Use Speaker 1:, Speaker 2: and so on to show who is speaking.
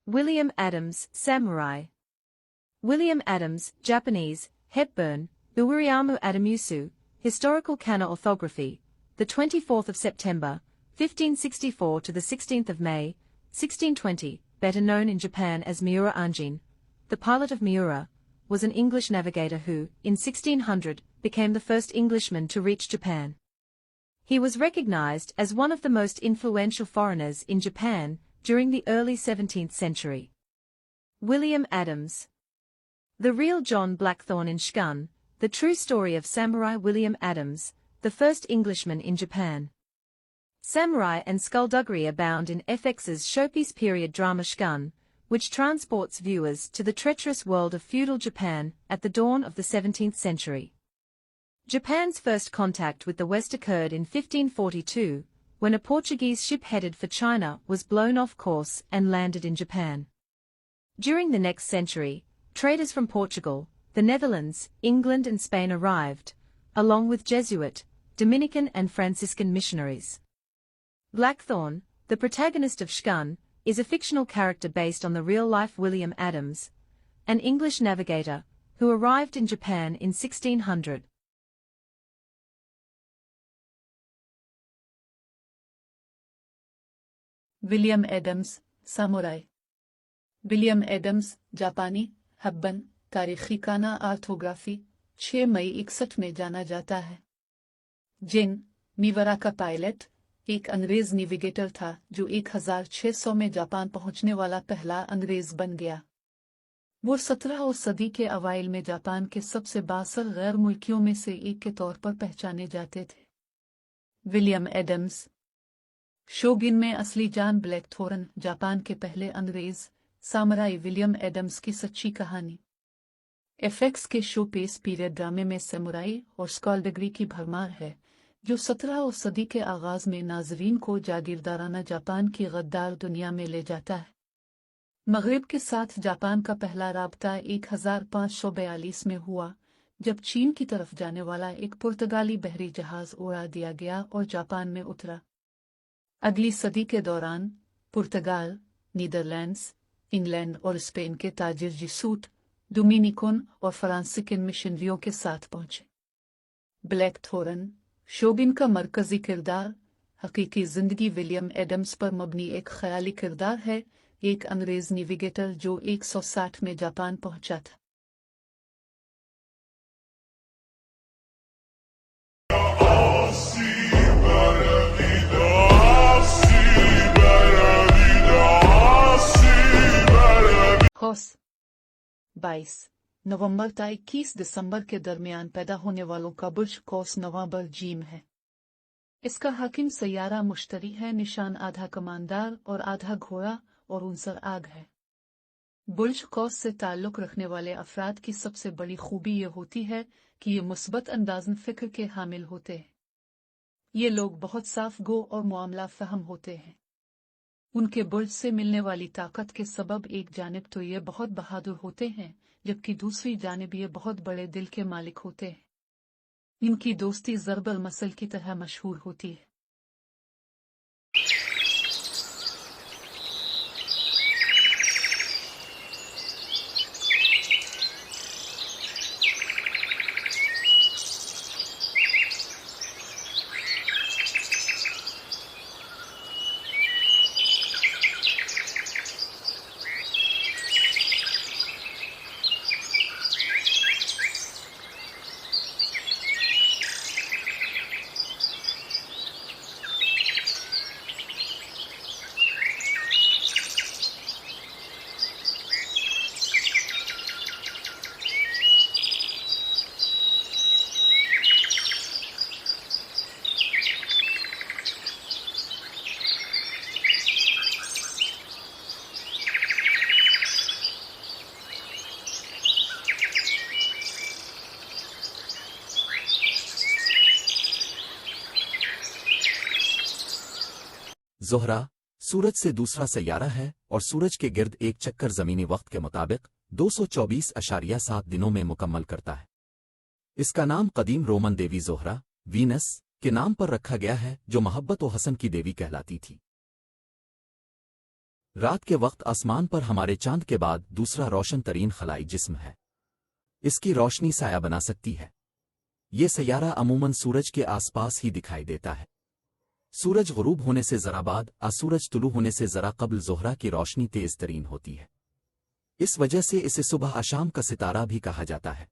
Speaker 1: William Adams, samurai. William Adams, Japanese, Hepburn, Uwiriyamu Adamusu, Historical Kana Orthography, the 24th of September, 1564 to the 16th of May, 1620, better known in Japan as Miura Anjin, the pilot of Miura, was an English navigator who, in 1600, became the first Englishman to reach Japan. He was recognized as one of the most influential foreigners in Japan during the early 17th century. William Adams. The real John Blackthorne in Shun, the true story of Samurai William Adams, the first Englishman in Japan. Samurai and skullduggery abound in FX's showpiece period drama Shun, which transports viewers to the treacherous world of feudal Japan at the dawn of the 17th century. Japan's first contact with the West occurred in 1542, when a Portuguese ship headed for China was blown off course and landed in Japan. During the next century, traders from Portugal, the Netherlands, England and Spain arrived, along with Jesuit, Dominican and Franciscan missionaries. Blackthorne, the protagonist of Shun, is a fictional character based on the real-life William Adams, an English navigator, who arrived in Japan in 1600.
Speaker 2: William Adams, samurai. William Adams, जापानी, हब्बन, तारीखी काना orthography, 6 मई 61 में जाना जाता है। जिन, मीवरा का pilot, एक अंग्रेज नेविगेटर था जो 1600 में जापान पहुंचने वाला पहला अंग्रेज बन गया। वो 17वीं सदी के अवाइल में जापान के सबसे बासर गैर मुल्कियों में से एक के तौर पर पहचाने जाते थे। William Adams. शोगिन में असली जॉन ब्लैकथॉर्न, जापान के पहले अंग्रेज, सामुराई विलियम एडम्स की सच्ची कहानी। एफएक्स के शो पेस पीरियड ड्रामे में समुराई और स्कॉल्डगरी की भरमार है, जो 17वीं सदी के आगाज में नाजरीन को जागीरदाराना जापान की गद्दार दुनिया में ले जाता है। मगरिब के साथ जापान का पहला राबता 1542 में हुआ, जब चीन की तरफ जाने वाला एक पुर्तगाली बहरी जहाज उड़ा दिया गया और जापान में उतरा। अगली सदी के दौरान पुर्तगाल, नीदरलैंड्स, इंग्लैंड और स्पेन के ताजिर जिसूट, डोमिनिकन और फ्रांसीसियन मिशनरियों के साथ पहुंचे। ब्लैकथॉर्न, शोगिन का मरकजी किरदार, हकीकी जिंदगी विलियम एडम्स पर मबनी एक ख्याली किरदार है, एक अंग्रेज नेविगेटर जो 160 में जापान पहुंचा था। कौस 22 नवंबर से 21 दिसंबर के दरमियान पैदा होने वालों का बुर्ज कौस नवाबर जीम है। इसका हाकिम सैयारा मुश्तरी है, निशान आधा कमानदार और आधा घोड़ा और उनसर आग है। बुर्ज कौस से ताल्लुक़ रखने वाले अफराद की सबसे बड़ी खूबी ये होती है कि ये मुस्बत अंदाज़न फ़िक्र के हामिल होते हैं। ये लोग बहुत साफ गो और मामला फ़हम होते हैं। उनके बुर्ज से मिलने वाली ताकत के सबब एक जानिब तो ये बहुत बहादुर होते हैं, जबकि दूसरी जानिब ये बहुत बड़े दिल के मालिक होते हैं। इनकी दोस्ती ज़रबल मसल की तरह मशहूर होती है।
Speaker 3: ज़ोहरा, सूरज से दूसरा सैयारा है और सूरज के गिर्द एक चक्कर ज़मीनी वक्त के मुताबिक 224.7 दिनों में मुकम्मल करता है। इसका नाम कदीम रोमन देवी ज़ोहरा, वीनस, के नाम पर रखा गया है, जो मोहब्बत व हसन की देवी कहलाती थी। रात के वक्त आसमान पर हमारे चांद के बाद दूसरा रोशन तरीन खलाई जिस्म है। इसकी रोशनी साया बना सकती है। ये सैयारा अमूमन सूरज के आसपास ही दिखाई देता है। सूरज गुरूब होने से जरा बाद सूरज तुलू होने से जरा कबल ज़ोहरा की रोशनी तेज तरीन होती है। इस वजह से इसे सुबह आशाम का सितारा भी कहा जाता है।